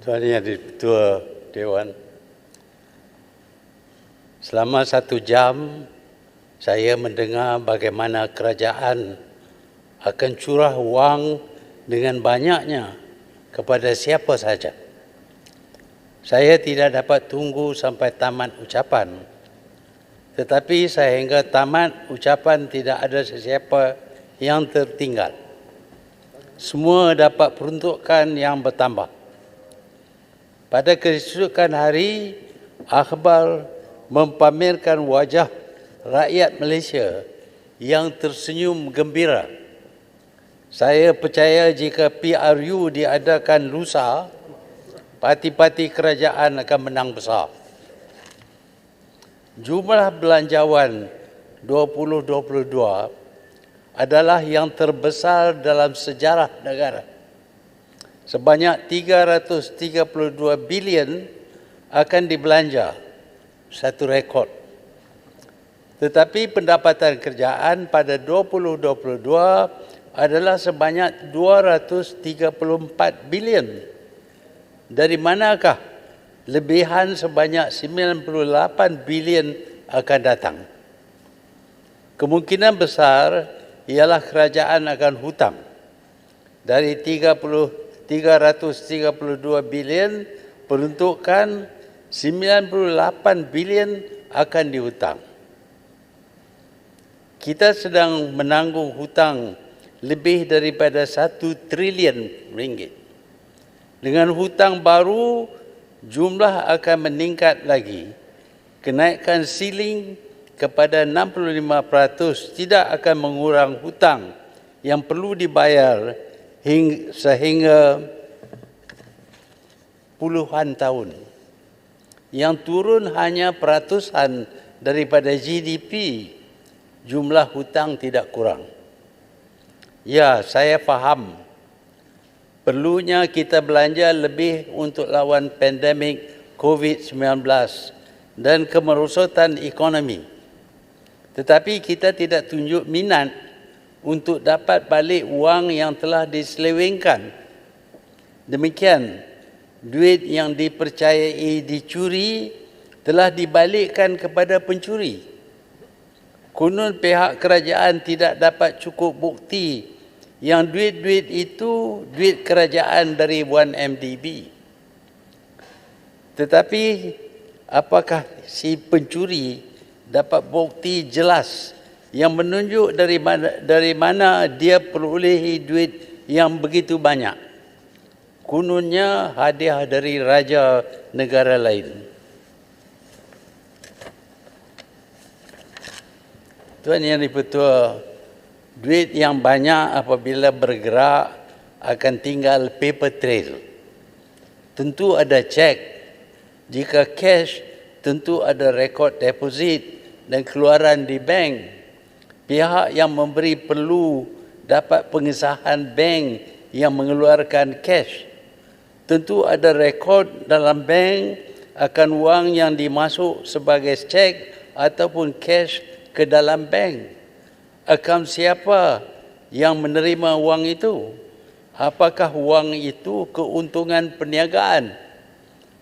Tuan Yang Di-Pertua Dewan, selama 1 jam saya mendengar bagaimana kerajaan akan curah wang dengan banyaknya kepada siapa saja. Saya tidak dapat tunggu sampai tamat ucapan, tetapi sehingga tamat ucapan tidak ada sesiapa yang tertinggal. Semua dapat peruntukan yang bertambah. Pada keesokan hari, akhbar mempamerkan wajah rakyat Malaysia yang tersenyum gembira. Saya percaya jika PRU diadakan lusa, parti-parti kerajaan akan menang besar. Jumlah belanjawan 2022 adalah yang terbesar dalam sejarah negara. Sebanyak 332 bilion akan dibelanja, satu rekod. Tetapi pendapatan kerajaan pada 2022 adalah sebanyak 234 bilion. Dari manakah lebihan sebanyak 98 bilion akan datang? Kemungkinan besar ialah kerajaan akan hutang. Dari 332 bilion, peruntukan 98 bilion akan dihutang. Kita sedang menanggung hutang lebih daripada 1 trilion ringgit. Dengan hutang baru, jumlah akan meningkat lagi. Kenaikan siling kepada 65% tidak akan mengurang hutang yang perlu dibayar sehingga puluhan tahun. Yang turun hanya peratusan daripada GDP, jumlah hutang tidak kurang. Ya, saya faham perlunya kita belanja lebih untuk lawan pandemik COVID-19 dan kemerosotan ekonomi. Tetapi kita tidak tunjuk minat untuk dapat balik wang yang telah diselewengkan. Demikian, duit yang dipercayai dicuri telah dibalikkan kepada pencuri. Konon pihak kerajaan tidak dapat cukup bukti yang duit-duit itu duit kerajaan dari 1MDB. Tetapi apakah si pencuri dapat bukti jelas yang menunjuk dari mana dia perolehi duit yang begitu banyak? Kononnya hadiah dari raja negara lain. Tuan Yang Di-Pertua, duit yang banyak apabila bergerak akan tinggal paper trail. Tentu ada cek. Jika cash, tentu ada rekod deposit dan keluaran di bank. Pihak yang memberi perlu dapat pengesahan bank yang mengeluarkan cash. Tentu ada rekod dalam bank akan wang yang dimasuk sebagai cek ataupun cash ke dalam bank. Akaun siapa yang menerima wang itu? Apakah wang itu keuntungan perniagaan?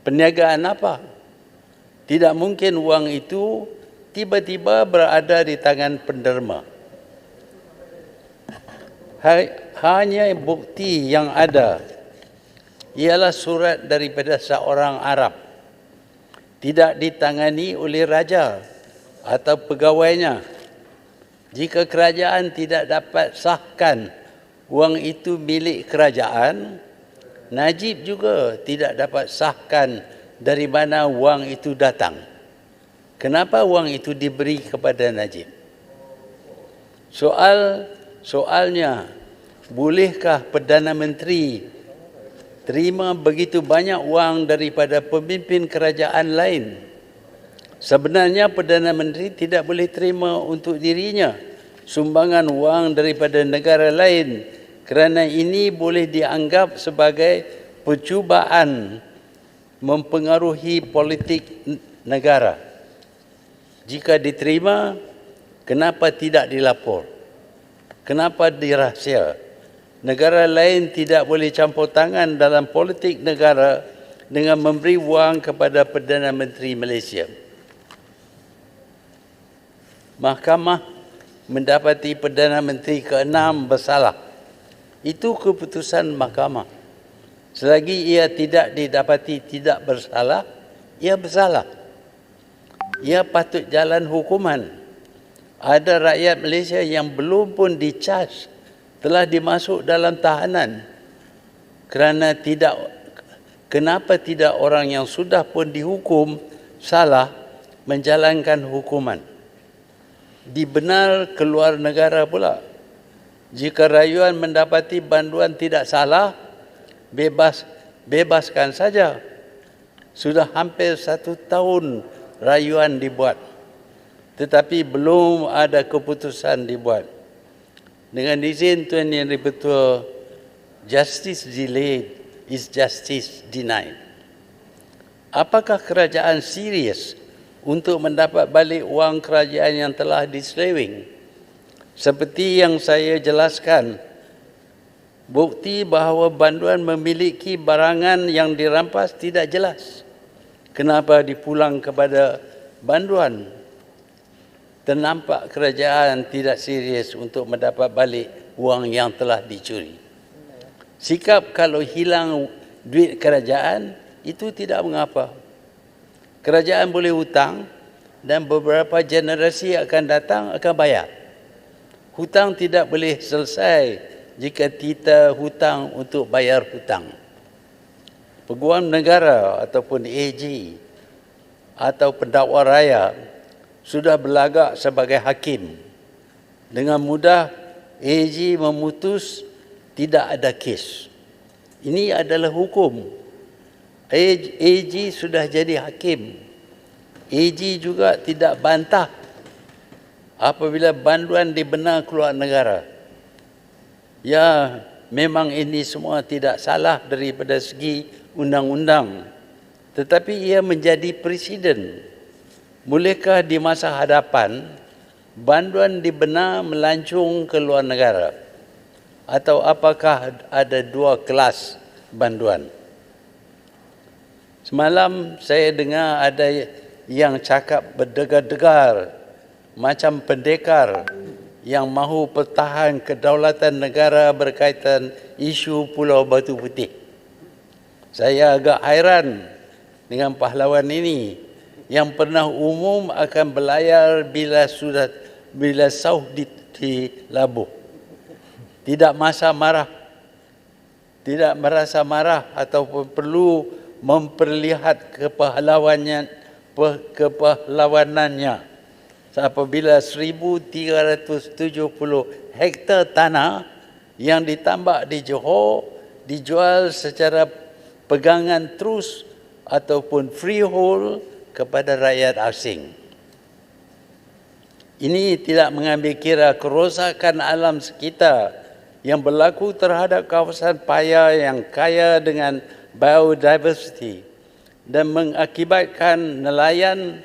Perniagaan apa? Tidak mungkin wang itu tiba-tiba berada di tangan penderma. Hanya bukti yang ada ialah surat daripada seorang Arab. Tidak ditangani oleh raja atau pegawainya. Jika kerajaan tidak dapat sahkan wang itu milik kerajaan, Najib juga tidak dapat sahkan dari mana wang itu datang. Kenapa wang itu diberi kepada Najib? Soalnya, bolehkah Perdana Menteri terima begitu banyak wang daripada pemimpin kerajaan lain? Sebenarnya Perdana Menteri tidak boleh terima untuk dirinya sumbangan wang daripada negara lain kerana ini boleh dianggap sebagai percubaan mempengaruhi politik negara. Jika diterima, kenapa tidak dilapor? Kenapa dirahsia? Negara lain tidak boleh campur tangan dalam politik negara dengan memberi wang kepada Perdana Menteri Malaysia. Mahkamah mendapati Perdana Menteri ke-6 bersalah. Itu keputusan mahkamah. Selagi ia tidak didapati tidak bersalah, ia bersalah. Ia patut jalan hukuman. Ada rakyat Malaysia yang belum pun di-charge, telah dimasuk dalam tahanan kerana kenapa tidak orang yang sudah pun dihukum salah menjalankan hukuman. Dibenar keluar negara pula. Jika rayuan mendapati banduan tidak salah, bebaskan saja. Sudah hampir 1 tahun rayuan dibuat, tetapi belum ada keputusan dibuat. Dengan izin Tuan Yang Di-Pertua, justice delayed is justice denied. Apakah kerajaan serius untuk mendapat balik wang kerajaan yang telah diseleweng? Seperti yang saya jelaskan, bukti bahawa banduan memiliki barangan yang dirampas tidak jelas. Kenapa dipulang kepada banduan? Ternampak kerajaan tidak serius untuk mendapat balik wang yang telah dicuri. Sikap kalau hilang duit kerajaan, itu tidak mengapa. Kerajaan boleh hutang dan beberapa generasi akan datang akan bayar. Hutang tidak boleh selesai jika kita hutang untuk bayar hutang. Peguam negara ataupun AG atau pendakwa raya sudah berlagak sebagai hakim. Dengan mudah AG memutus tidak ada kes. Ini adalah hukum. AG sudah jadi hakim. AG juga tidak bantah apabila banduan dibenar keluar negara. Ya, memang ini semua tidak salah daripada segi undang-undang, tetapi ia menjadi presiden. Bolehkah di masa hadapan banduan dibenar melancung ke luar negara? Atau apakah ada 2 kelas banduan? Semalam saya dengar ada yang cakap berdegar-degar macam pendekar yang mahu pertahan kedaulatan negara berkaitan isu Pulau Batu Putih. Saya agak hairan dengan pahlawan ini yang pernah umum akan berlayar bila sauh dilabuh. Tidak merasa marah ataupun perlu memperlihat kepahlawanannya. Apabila 1,370 hektar tanah yang ditambak di Johor dijual secara pegangan terus ataupun freehold kepada rakyat asing. Ini tidak mengambil kira kerosakan alam sekitar yang berlaku terhadap kawasan paya yang kaya dengan biodiversity dan mengakibatkan nelayan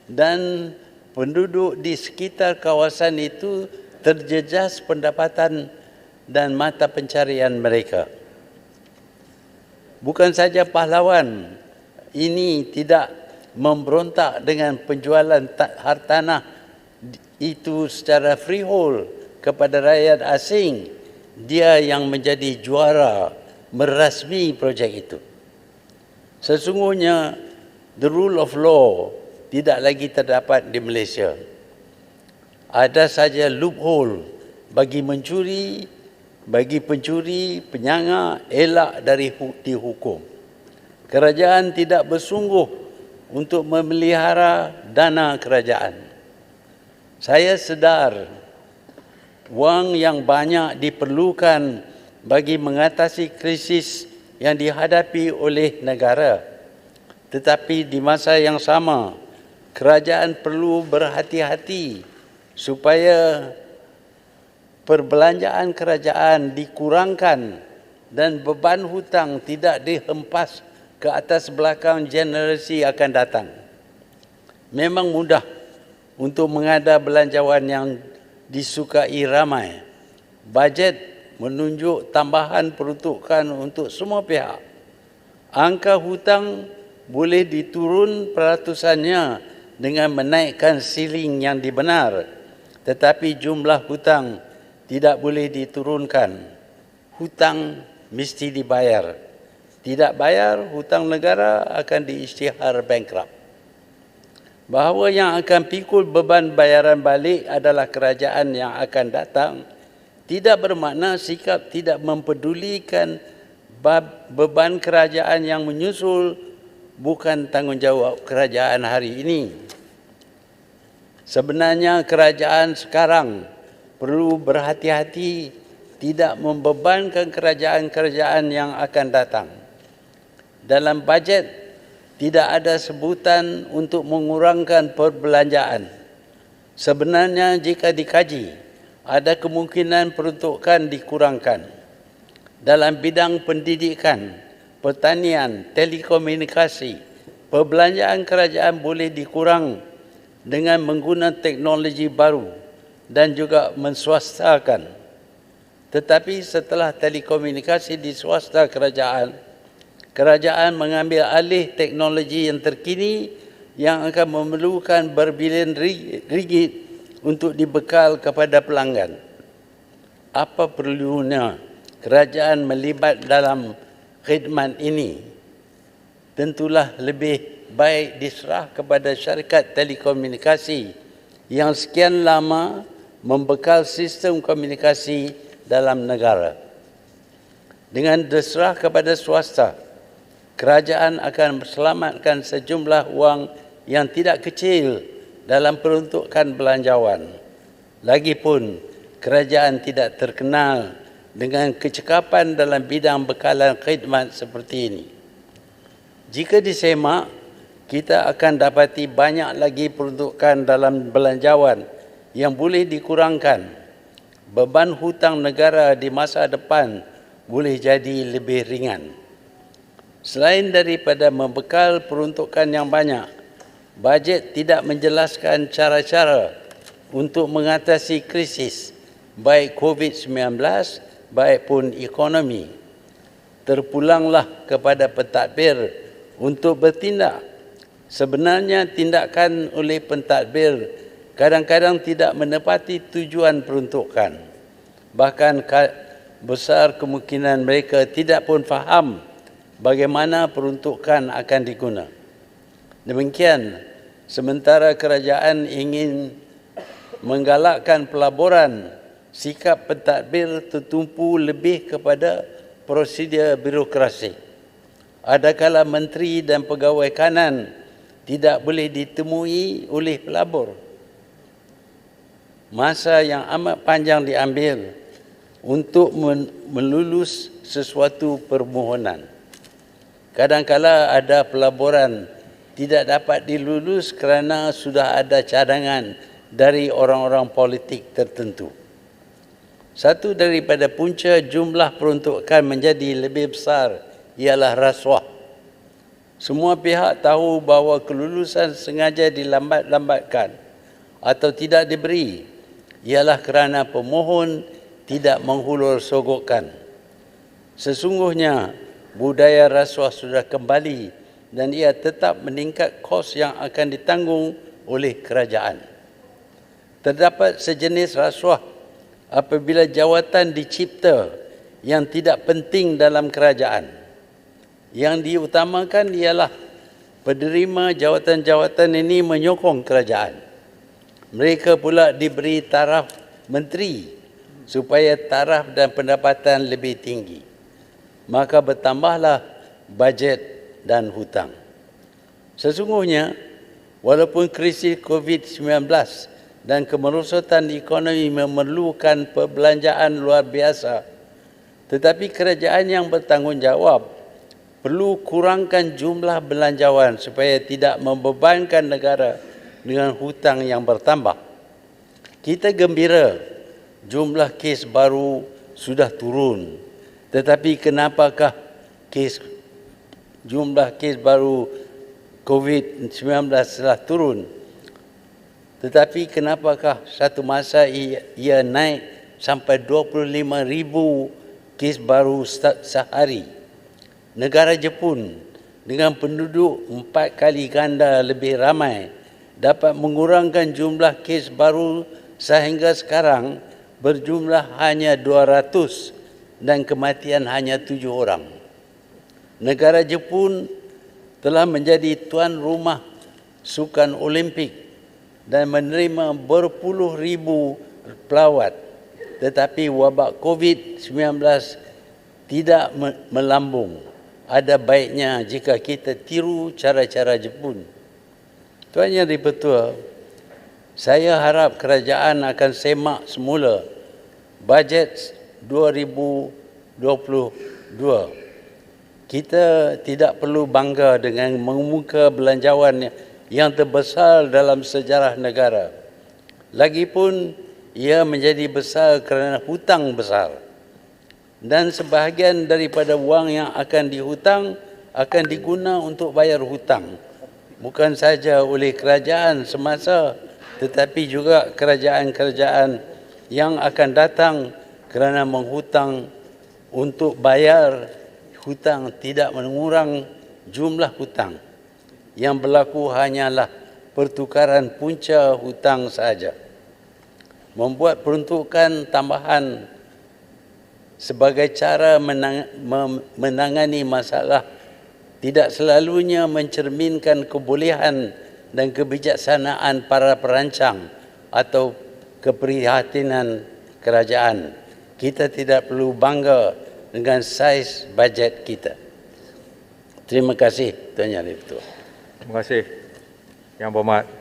dan penduduk di sekitar kawasan itu terjejas pendapatan dan mata pencarian mereka. Bukan saja pahlawan ini tidak memberontak dengan penjualan hartanah itu secara freehold kepada rakyat asing, dia yang menjadi juara merasmi projek itu. Sesungguhnya the rule of law tidak lagi terdapat di Malaysia. Ada saja loophole bagi pencuri, penyangga elak dari dihukum. Kerajaan tidak bersungguh untuk memelihara dana kerajaan. Saya sedar wang yang banyak diperlukan bagi mengatasi krisis yang dihadapi oleh negara. Tetapi di masa yang sama, kerajaan perlu berhati-hati supaya perbelanjaan kerajaan dikurangkan dan beban hutang tidak dihempas ke atas belakang generasi akan datang. Memang mudah untuk mengada belanjawan yang disukai ramai. Bajet menunjuk tambahan peruntukan untuk semua pihak. Angka hutang boleh diturun peratusannya dengan menaikkan siling yang dibenar, tetapi jumlah hutang tidak boleh diturunkan. Hutang mesti dibayar. Tidak bayar, hutang negara akan diisytihar bankrupt. Bahawa yang akan pikul beban bayaran balik adalah kerajaan yang akan datang, tidak bermakna sikap tidak mempedulikan beban kerajaan yang menyusul bukan tanggungjawab kerajaan hari ini. Sebenarnya kerajaan sekarang perlu berhati-hati tidak membebankan kerajaan-kerajaan yang akan datang. Dalam bajet tidak ada sebutan untuk mengurangkan perbelanjaan. Sebenarnya jika dikaji, ada kemungkinan peruntukan dikurangkan. Dalam bidang pendidikan, pertanian, telekomunikasi, perbelanjaan kerajaan boleh dikurang dengan menggunakan teknologi baru dan juga menswastakan. Tetapi setelah telekomunikasi diswasta kerajaan mengambil alih teknologi yang terkini yang akan memerlukan berbilion ringgit untuk dibekal kepada pelanggan. Apa perlunya kerajaan melibat dalam khidmat ini? Tentulah lebih baik diserah kepada syarikat telekomunikasi yang sekian lama membekal sistem komunikasi dalam negara. Dengan diserah kepada swasta, kerajaan akan menyelamatkan sejumlah wang yang tidak kecil dalam peruntukan belanjawan. Lagipun, kerajaan tidak terkenal dengan kecekapan dalam bidang bekalan khidmat seperti ini. Jika disemak, kita akan dapati banyak lagi peruntukan dalam belanjawan yang boleh dikurangkan. Beban hutang negara di masa depan boleh jadi lebih ringan. Selain daripada membekal peruntukan yang banyak, bajet tidak menjelaskan cara-cara untuk mengatasi krisis, baik COVID-19, baik pun ekonomi. Terpulanglah kepada pentadbir untuk bertindak. Sebenarnya tindakan oleh pentadbir kadang-kadang tidak menepati tujuan peruntukan. Bahkan besar kemungkinan mereka tidak pun faham bagaimana peruntukan akan diguna. Demikian, sementara kerajaan ingin menggalakkan pelaburan, sikap pentadbir tertumpu lebih kepada prosedur birokrasi. Adakala menteri dan pegawai kanan tidak boleh ditemui oleh pelabur. Masa yang amat panjang diambil untuk melulus sesuatu permohonan. Kadang-kala ada pelaburan tidak dapat dilulus kerana sudah ada cadangan dari orang-orang politik tertentu. Satu daripada punca jumlah peruntukan menjadi lebih besar ialah rasuah. Semua pihak tahu bahawa kelulusan sengaja dilambat-lambatkan atau tidak diberi ialah kerana pemohon tidak menghulur sogokkan. Sesungguhnya, budaya rasuah sudah kembali dan ia tetap meningkat kos yang akan ditanggung oleh kerajaan. Terdapat sejenis rasuah apabila jawatan dicipta yang tidak penting dalam kerajaan. Yang diutamakan ialah penerima jawatan-jawatan ini menyokong kerajaan. Mereka pula diberi taraf menteri supaya taraf dan pendapatan lebih tinggi. Maka bertambahlah bajet dan hutang. Sesungguhnya, walaupun krisis COVID-19 dan kemerosotan ekonomi memerlukan perbelanjaan luar biasa, tetapi kerajaan yang bertanggungjawab perlu kurangkan jumlah belanjawan supaya tidak membebankan negara dengan hutang yang bertambah. Kita gembira jumlah kes baru sudah turun. Tetapi kenapakah jumlah kes baru COVID-19 telah turun? Tetapi kenapakah satu masa ia naik sampai 25,000 kes baru sehari? negara Jepun dengan penduduk 4 kali ganda lebih ramai dapat mengurangkan jumlah kes baru sehingga sekarang berjumlah hanya 200 dan kematian hanya 7 orang. Negara Jepun telah menjadi tuan rumah Sukan Olimpik dan menerima berpuluh ribu pelawat, tetapi wabak COVID-19 tidak melambung. Ada baiknya jika kita tiru cara-cara Jepun. Tuan Yang di-Pertua, saya harap kerajaan akan semak semula bajet 2022. Kita tidak perlu bangga dengan mengemuka belanjawan yang terbesar dalam sejarah negara. Lagipun ia menjadi besar kerana hutang besar. Dan sebahagian daripada wang yang akan dihutang akan diguna untuk bayar hutang. Bukan saja oleh kerajaan semasa, tetapi juga kerajaan-kerajaan yang akan datang kerana menghutang untuk bayar hutang, tidak mengurang jumlah hutang. Yang berlaku hanyalah pertukaran punca hutang sahaja. Membuat peruntukan tambahan sebagai cara menangani masalah tidak selalunya mencerminkan kebolehan dan kebijaksanaan para perancang atau keprihatinan kerajaan. Kita tidak perlu bangga dengan saiz bajet kita. Terima kasih, Tuan Yang di-Pertua. Terima kasih, Yang Berhormat